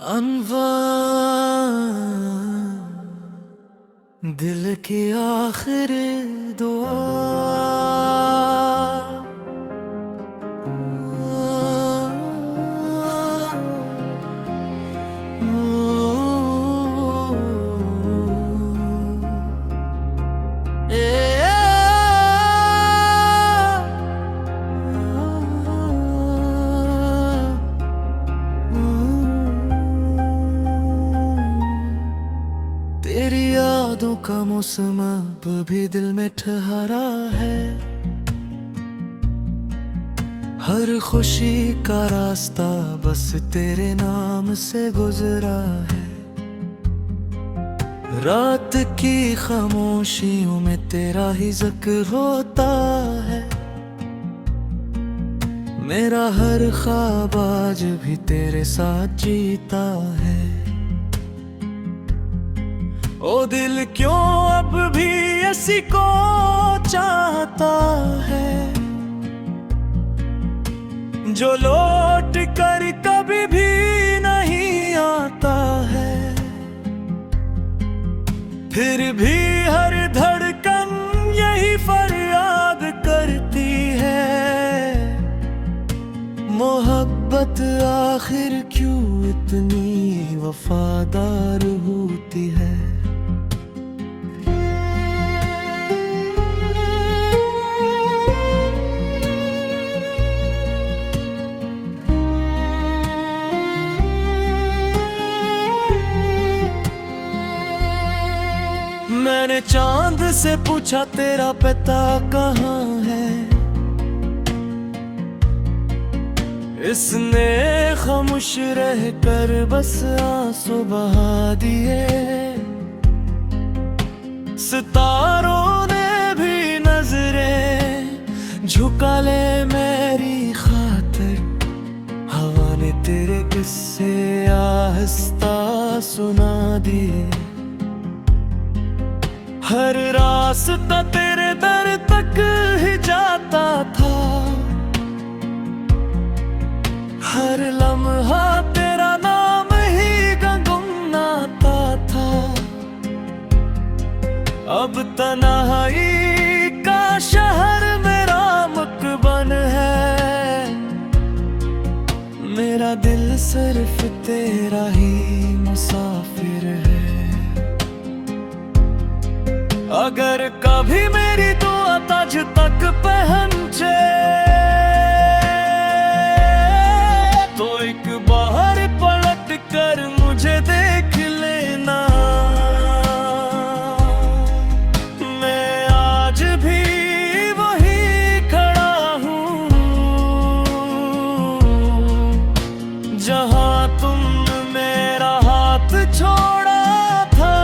अनवर दिल की आखिर दुआ तेरी यादों का मौसम अब भी दिल में ठहरा है। हर खुशी का रास्ता बस तेरे नाम से गुजरा है। रात की खामोशियों में तेरा ही जिक्र होता है। मेरा हर ख्वाब आज भी तेरे साथ जीता है। ओ दिल क्यों अब भी इसी को चाहता है, जो लौट कर कभी भी नहीं आता है। फिर भी हर धड़कन यही फरियाद करती है, मोहब्बत आखिर क्यों इतनी वफादार होती है। मैंने चांद से पूछा तेरा पिता कहाँ है, इसने खामोश रह कर बस आंसू बहा दिए। सितारों ने भी नजरें झुका ले मेरी खातिर, हवा ने तेरे किस्से आहिस्ता सुना दिए। हर रास्ता तेरे दर तक ही जाता था, हर लम्हा तेरा नाम ही गुनगुनाता था। अब तन्हाई का शहर मेरा मकबन है, मेरा दिल सिर्फ तेरा ही मुसाफिर है। अगर कभी मेरी दुआ तुझ तक पहुंचे तो एक बार पलट कर मुझे देख लेना। मैं आज भी वही खड़ा हूँ जहाँ तुमने मेरा हाथ छोड़ा था।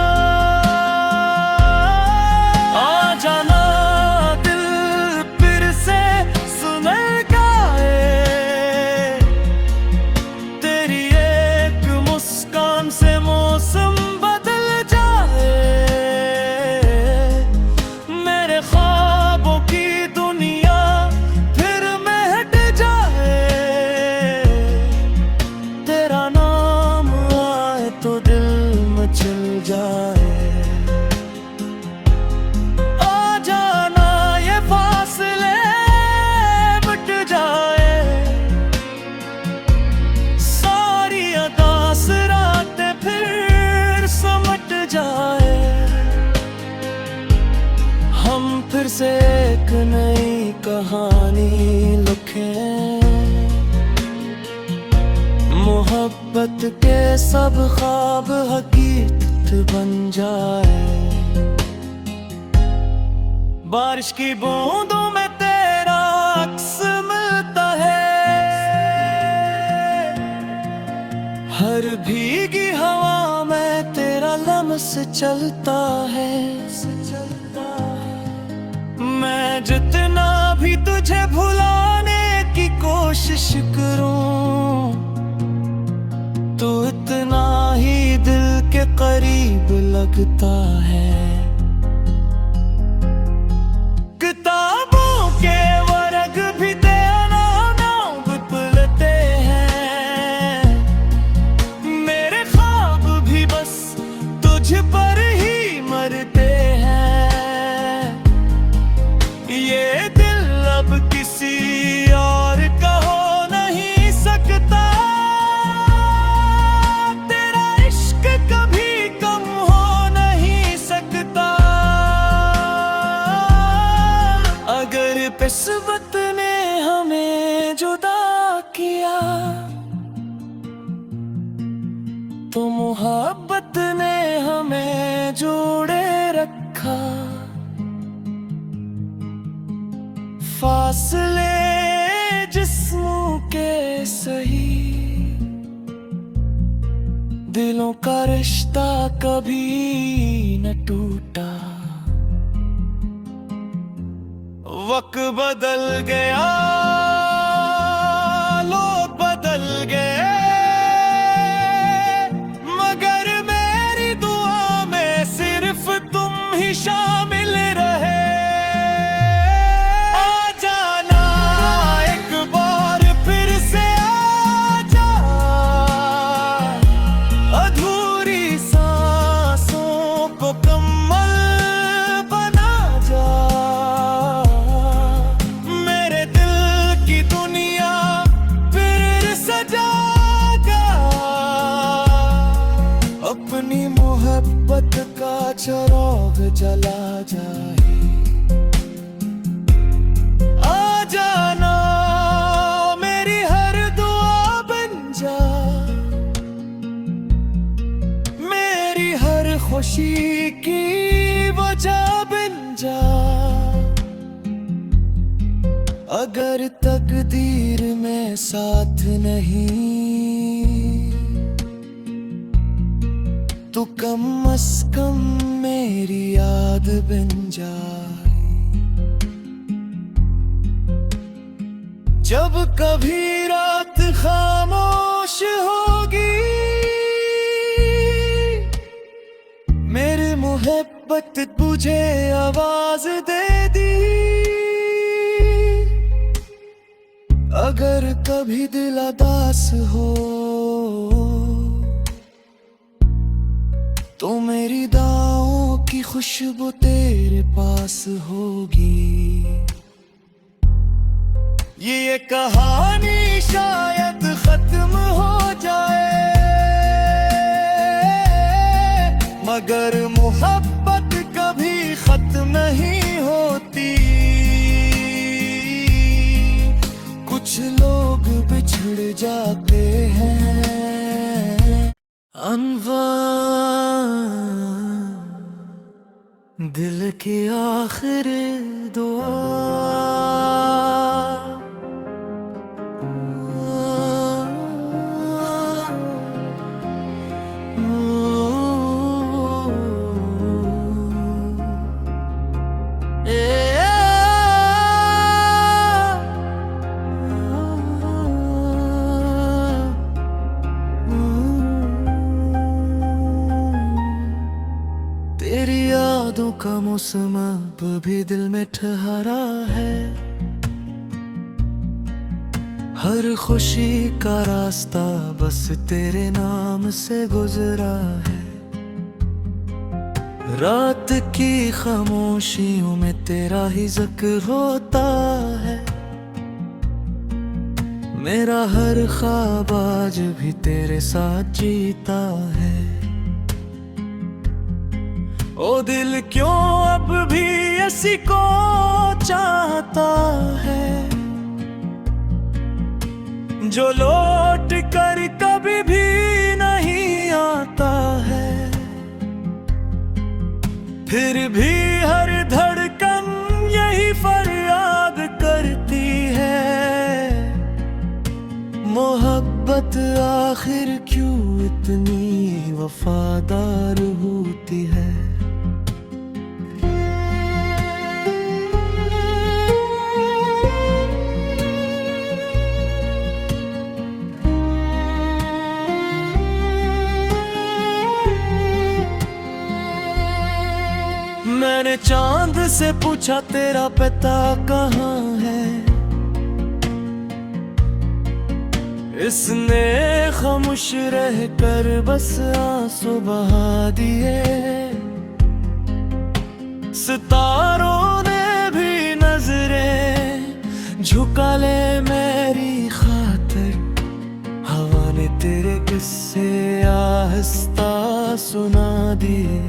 फिर से एक नई कहानी लिखें, मोहब्बत के सब ख्वाब हकीकत बन जाए। बारिश की बूंदों में तेरा अक्स मिलता है, हर भीगी हवा में तेरा लम्स चलता है। मैं जितना भी तुझे भुलाने की कोशिश करूं, तो इतना ही दिल के करीब लगता है। किताबों के वर्ग भी तेरा नाम लिखते हैं, मेरे तो मोहब्बत ने हमें जोड़े रखा। फासले जिस्मों के सही, दिलों का रिश्ता कभी न टूटा। वक्त बदल गया, लोग बदल गए, मगर मेरी दुआ में सिर्फ तुम ही शामिल रहे। आ जाना एक बार फिर से, आ जा अधूरी सांसों को कम्मल बना जा। मेरे दिल की दुनिया फिर सजा जा। अपनी मोहब्बत का चिराग जला जाए। आ जाना मेरी हर दुआ बन जा, मेरी हर खुशी की वजह बन जा। अगर तकदीर में साथ नहीं, तो कम से कम मेरी याद बन जाए। जब कभी रात खामोश होगी, मेरी मोहब्बत तुझे आवाज दे दी। अगर कभी दिल उदास हो, तो मेरी दाओं की खुशबू तेरे पास होगी। ये कहानी शायद खत्म हो जाए, मगर मोहब्बत कभी खत्म नहीं होती। कुछ लोग बिछड़ जाते हैं अनवर, दिल की आखिर दुआ। तेरी यादों का मौसम अब भी दिल में ठहरा है। हर खुशी का रास्ता बस तेरे नाम से गुजरा है। रात की खामोशियों में तेरा ही जिक्र होता है। मेरा हर ख्वाब आज भी तेरे साथ जीता है। ओ दिल क्यों अब भी इसी को चाहता है, जो लौट कर कभी भी नहीं आता है। फिर भी हर धड़कन यही फरियाद करती है, मोहब्बत आखिर क्यों इतनी वफादार होती है। मैंने चांद से पूछा तेरा पता कहाँ है, इसने खामोश रह कर बस आंसू बहा दिए। सितारों ने भी नजरें झुका ले मेरी खातिर, हवा ने तेरे किस्से आहिस्ता सुना दिए।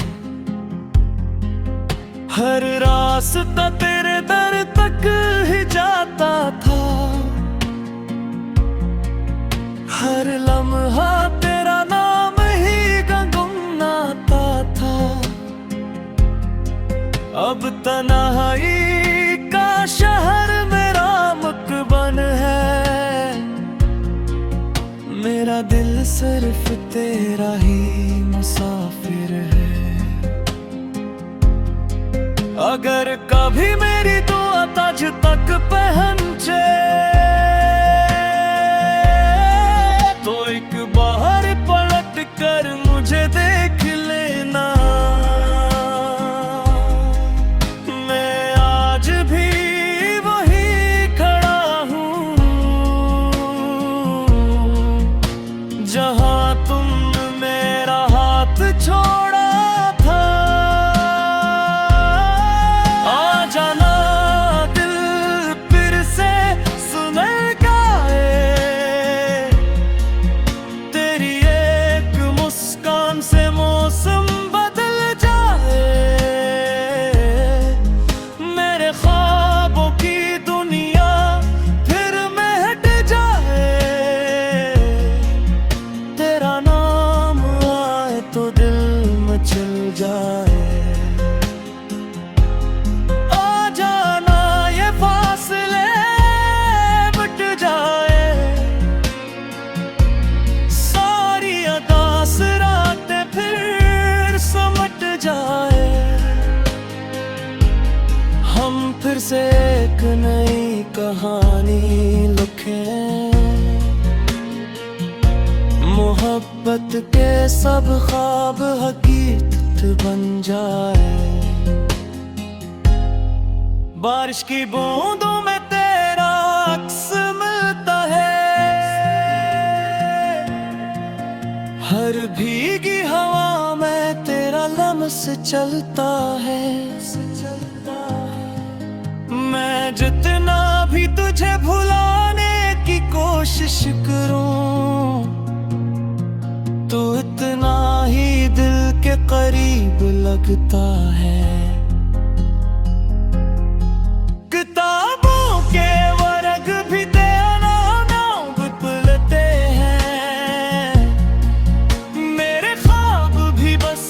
हर रास्ता तेरे दर तक ही जाता था, हर लम्हा तेरा नाम ही तन्हाई का शहर मेरा मकबन है, मेरा दिल सिर्फ तेरा ही मुसाफिर है। अगर कभी मेरी दुआ तुझ तक पहुंचे तो एक बार पलट कर मुझे देख लेना। मैं आज भी वही खड़ा हूँ जहाँ तुमने मेरा हाथ छोड़ा था। आ जाना दिल फिर से सुनर गाए, तेरी एक मुस्कान से मौसम बदल जाए। मेरे ख्वाबों की दुनिया फिर महक जाए, तेरा नाम आए तो दिल मचल जाए। आ जाना ये फासले मिट जाए, सारी अदास रातें फिर समट जाए। हम फिर से एक नई कहानी लिखें, मोहब्बत के सब ख्वाब हकीकत बन जाए। बारिश की बूंदों में तेरा अक्स मिलता है, हर भीगी हवा में तेरा लम्स चलता है। मैं जितना भी तुझे भुलाने की कोशिश करूं, तो इतना ही दिल के करीब लगता है। किताबों के वर्ग भी तेरा नाम लिखते हैं, मेरे ख्वाब भी बस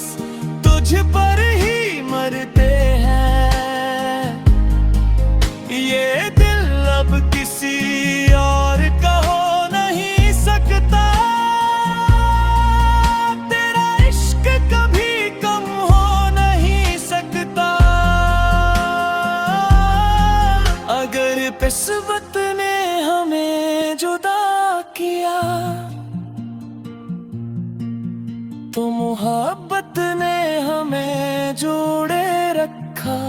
तुझ पर ही मरते हैं। ये दिल अब किसी और का हो नहीं सकता, तेरा इश्क कभी कम हो नहीं सकता। अगर किस्मत ने हमें जुदा किया तो मोहब्बत ने हमें जोड़े रखा।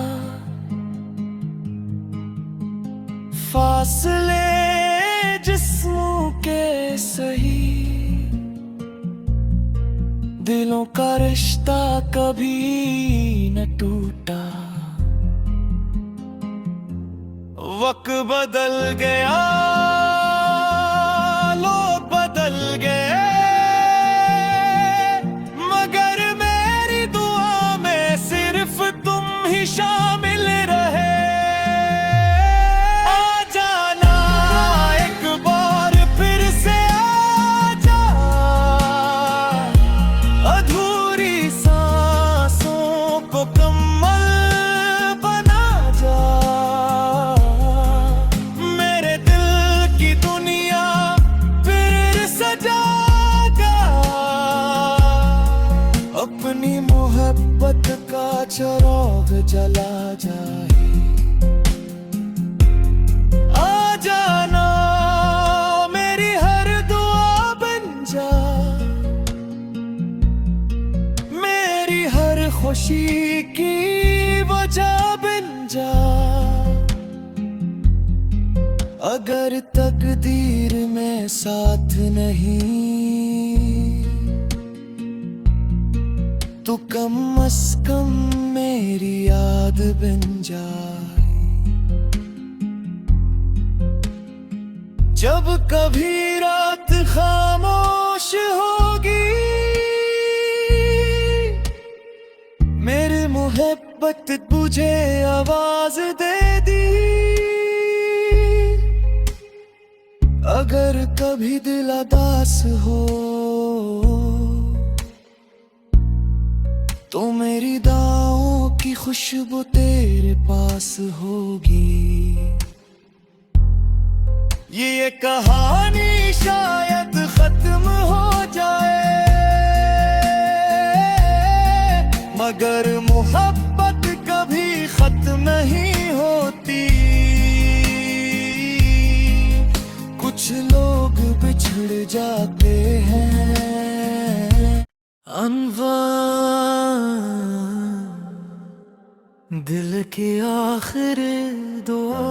फासले जिस्मों के सही, दिलों का रिश्ता कभी न टूटा। वक्त बदल गया, लोग बदल गए, मगर मेरी दुआ में सिर्फ तुम ही शामिल रहे। आ जाना एक बार फिर से, आ जा अधूरी सांसों को कम्मल बना जा। मेरे दिल की दुनिया फिर सजा जा, अपनी मोहब्बत का चिराग जला जाए। आ जाना मेरी हर दुआ बन जा, मेरी हर खुशी की वजह बन जा। अगर तकदीर में साथ नहीं तो कम से कम मेरी याद बन जाए। जब कभी रात खामोश होगी, मेरी मोहब्बत तुझे आवाज दे दी। अगर कभी दिल उदास हो तो मेरी दाओं की की खुशबू तेरे पास होगी। ये कहानी शायद खत्म हो जाए, मगर मोहब्बत कभी खत्म नहीं होती। कुछ लोग बिछड़ जाते हैं अनवा, दिल की आखिर दुआ।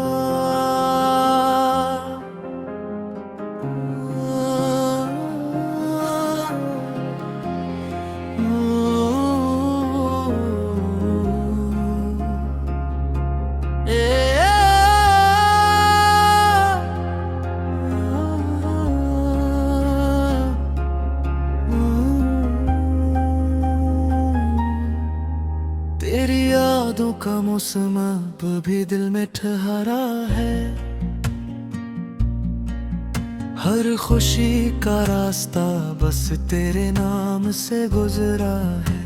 तेरी यादों का मौसम अब भी दिल में ठहरा है, हर खुशी का रास्ता बस तेरे नाम से गुजरा है।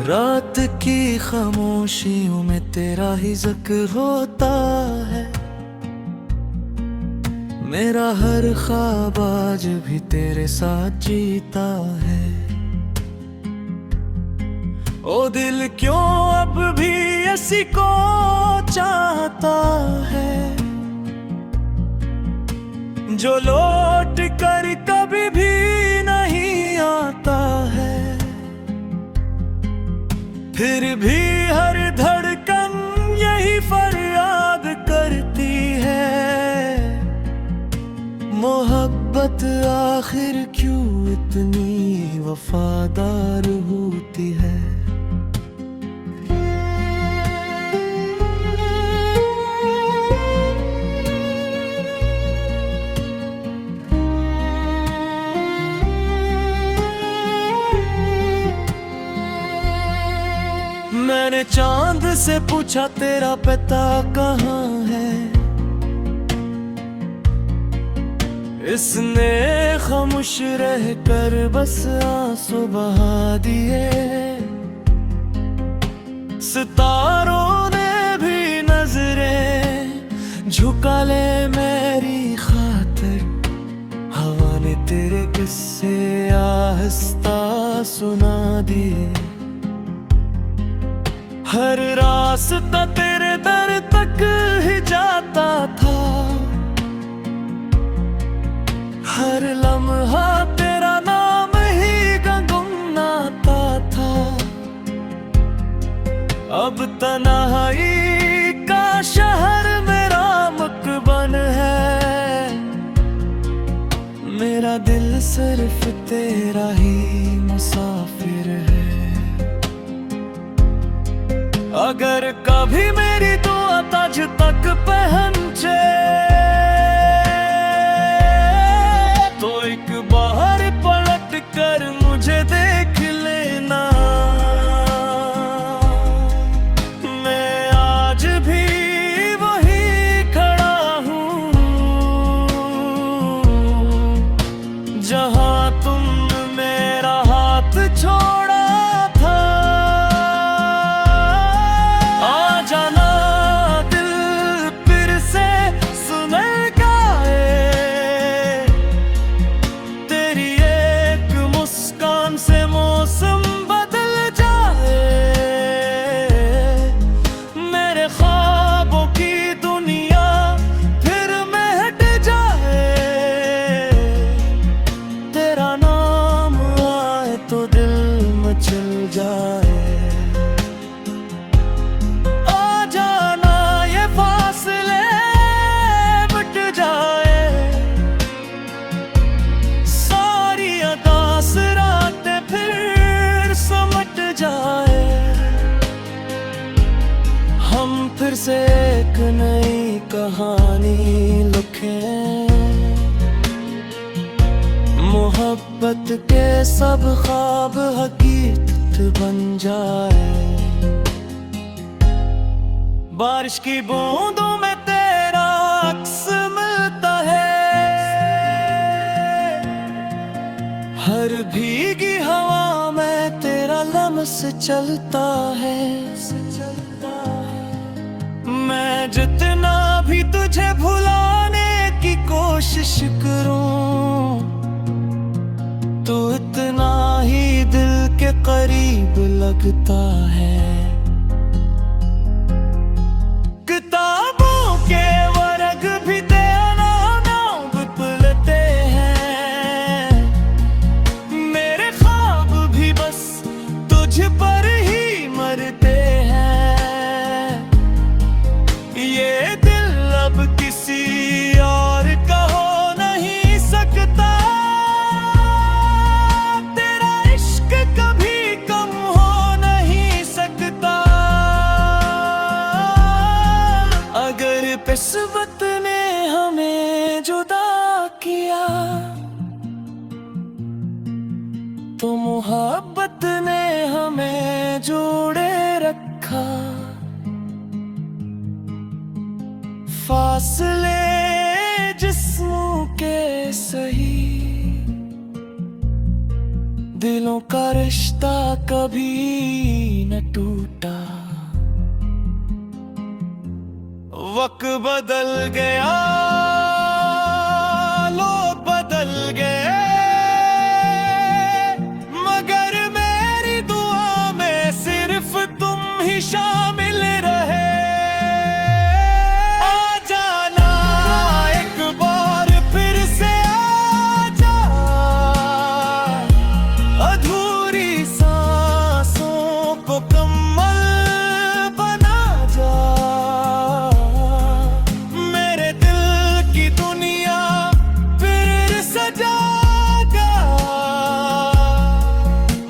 रात की खामोशियों में तेरा ही जिक्र होता है, मेरा हर ख्वाब आज भी तेरे साथ जीता है। ओ दिल क्यों अब भी ऐसी को चाहता है, जो लौट कर कभी भी नहीं आता है। फिर भी हर धड़कन यही फरियाद करती है, मोहब्बत आखिर क्यों इतनी वफादार होती है। मैंने चांद से पूछा तेरा पता कहाँ है, इसने खामोश रह कर बस आंसू बहा दिए। सितारों ने भी नजरें झुका ले मेरी खातिर, हवा ने तेरे किस्से आहिस्ता सुना दिए। हर रास्ता तेरे दर तक ही जाता था, हर लम्हा तेरा नाम ही गुनगुनाता था। अब तन्हाई का शहर मेरा मकबन है, मेरा दिल सिर्फ तेरा ही मुसाफिर है। अगर कभी मेरी दुआ ताज तक पहुंचे, तो एक बार पलट कर मुझे देख लेना। मैं आज भी वही खड़ा हूँ, जहाँ तुम मेरा हाथ छोड़ा था। आ जाना दिल फिर से सुनेगा, तेरी एक मुस्कान से मौसम बदल जाए। मेरे ख्वाबों की दुनिया फिर महक जाए, तेरा नाम आए तो दिल मचल जाए। आ जाना ये फासले मिट जाए, सारी अदास रातें फिर समट जाए। हम फिर से एक नई कहानी लिखें, मोहब्बत के सब ख्वाब हकीकत बन जाए। बारिश की बूंदों में तेरा अक्स मिलता है, हर भीगी हवा में तेरा लम्स चलता है। मैं जितना भी तुझे भुलाने की कोशिश करूं, तो इतना ही दिल के करीब लगता है। किताबों के वर्ग भी तेरा नाम लिखते हैं, मेरे ख्वाब भी बस तुझ पर ही मरते हैं। ये दिल अब किसी और का हो नहीं सकता, तेरा इश्क कभी कम हो नहीं सकता। अगर किस्मत ने हमें जुदा किया, तो मोहब्बत ने हमें जोड़े रखा। फासले जिस्मों के सही, दिलों का रिश्ता कभी न टूटा। वक्त बदल गया, लोग बदल गए, मगर मेरी दुआ में सिर्फ तुम ही शामिल रहे। आ जाना एक बार फिर से, आ जा अधूरी सांसों को कम्मल बना जा। मेरे दिल की दुनिया फिर सजागा,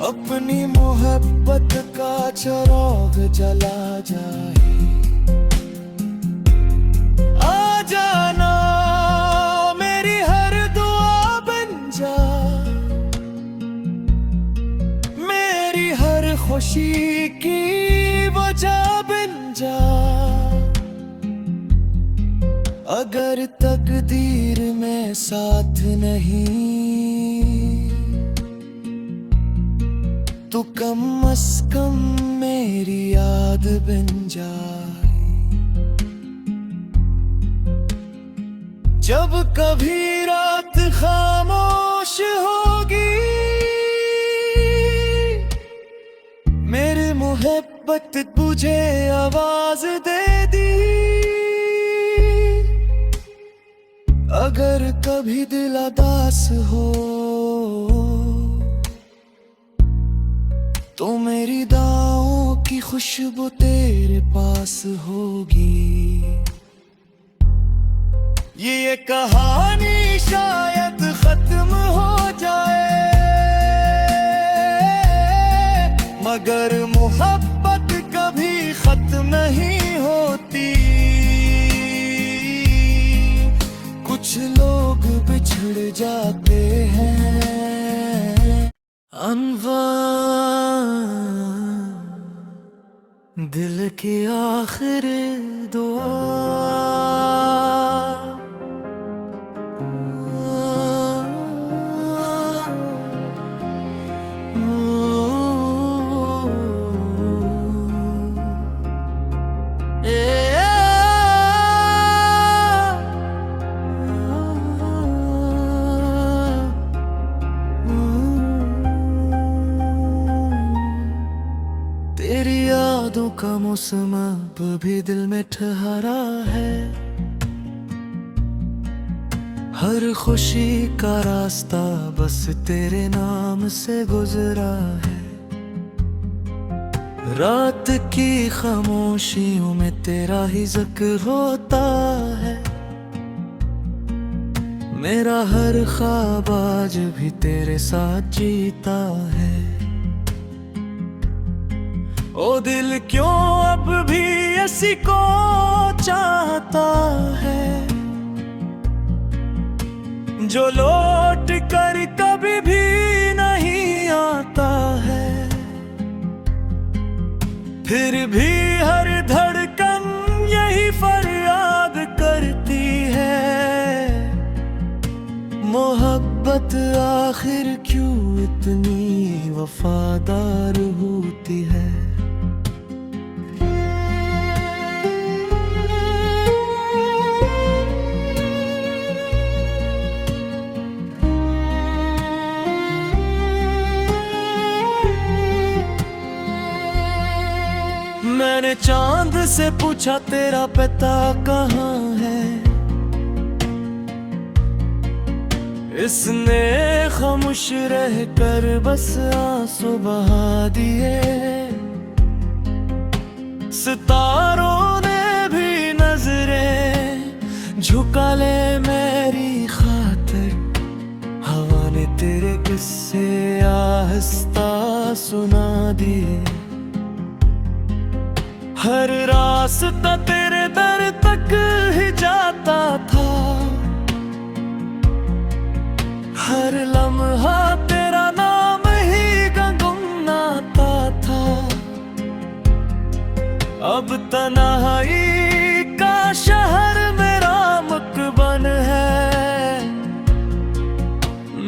अपनी मोहब्बत का चिराग जला जाए। आ जाना मेरी हर दुआ बन जा, मेरी हर खुशी की वजह बन जा। अगर तकदीर में साथ नहीं, तो कम से कम मेरी याद बन जाए। जब कभी रात खामोश होगी, मेरी मोहब्बत तुझे आवाज दे दी। अगर कभी दिल उदास हो, तो मेरी दाओं की खुशबू तेरे पास होगी। ये कहानी शायद खत्म हो जाए, मगर मोहब्बत कभी खत्म नहीं होती। कुछ लोग बिछड़ जाते हैं अनवा, दिल की आखिर दुआ। तेरी यादों का मौसम अब भी दिल में ठहरा है, हर खुशी का रास्ता बस तेरे नाम से गुजरा है। रात की खामोशियों में तेरा ही जिक्र होता है, मेरा हर ख्वाब आज भी तेरे साथ जीता है। ओ दिल क्यों अब भी इसी को चाहता है, जो लौट कर कभी भी नहीं आता है। फिर भी हर धड़कन यही फरियाद करती है, मोहब्बत आखिर क्यों इतनी वफादार होती है। मैंने चांद से पूछा तेरा पिता कहाँ है, इसने खामोश रह कर बस आंसू बहा दिए। सितारों ने भी नजरें झुका ले मेरी खातिर, हवा ने तेरे किस्से आहिस्ता सुना दिए। हर रास्ता तेरे दर तक ही जाता था, हर लम्हा तेरा नाम ही गुनगुनाता था। अब तन्हाई का शहर मेरा मकबन है,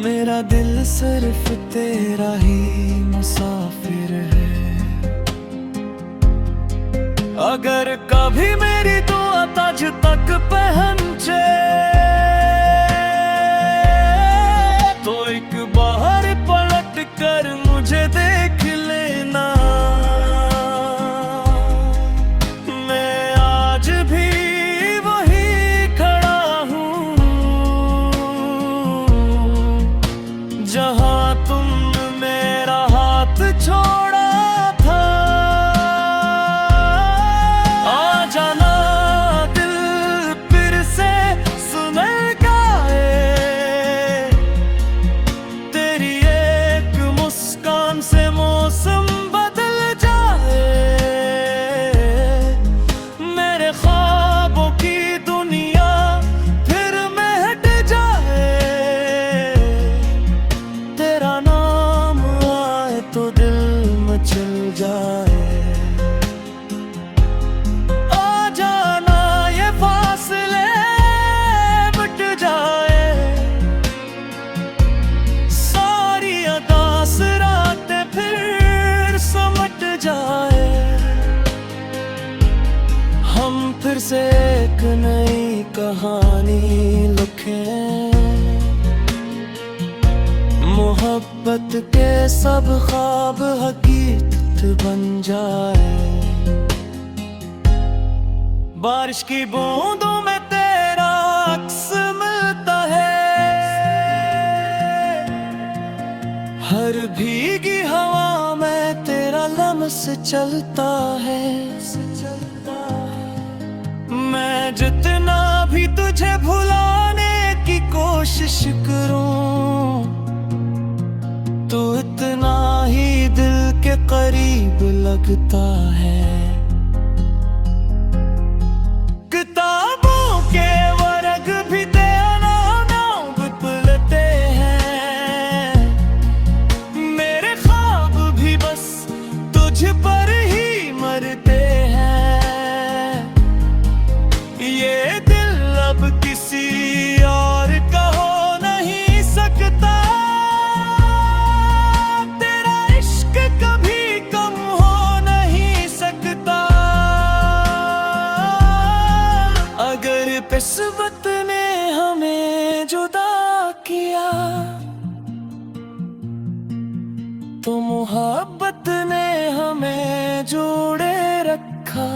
मेरा दिल सिर्फ तेरा ही मुसाफिर है। अगर कभी मेरी दुआ तुझ तक पहुंचे तो एक बार पलट कर मुझे देख लेना। मैं आज भी वही खड़ा हूँ जहाँ तुम मेरा हाथ छोड़ा था। आ जाना दिल फिर से सुने गाए, तेरी एक मुस्कान से मौसम बदल जाए। मेरे ख्वाबों की दुनिया फिर महक जाए, तेरा नाम आए तो दिल मचल जाए। आ जाना ये फासले मिट जाए, सारी अदास रातें फिर समट जाए। हम फिर से एक नई कहानी लिखें, मोहब्बत के सब ख्वाब हकीकत बन जाए। बारिश की बूंदों में तेरा अक्स मिलता है, हर भीगी हवा में तेरा लम्स चलता है। मैं जितना भी तुझे भुलाने की कोशिश करूं, तो इतना ही दिल के करीब लगता है। किताबों के वर्ग भी तेरा नाम लिखते हैं, मेरे ख्वाब भी बस तुझ पर ही मरते हैं। ये दिल अब किसी और का हो नहीं सकता, तेरा इश्क कभी कम हो नहीं सकता। अगर किस्मत ने हमें जुदा किया तो मोहब्बत ने हमें जोड़े रखा।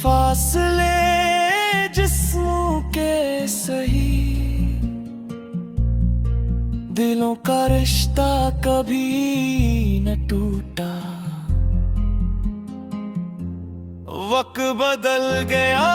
फासले जिस्मों के सही, दिलों का रिश्ता कभी न टूटा। वक्त बदल गया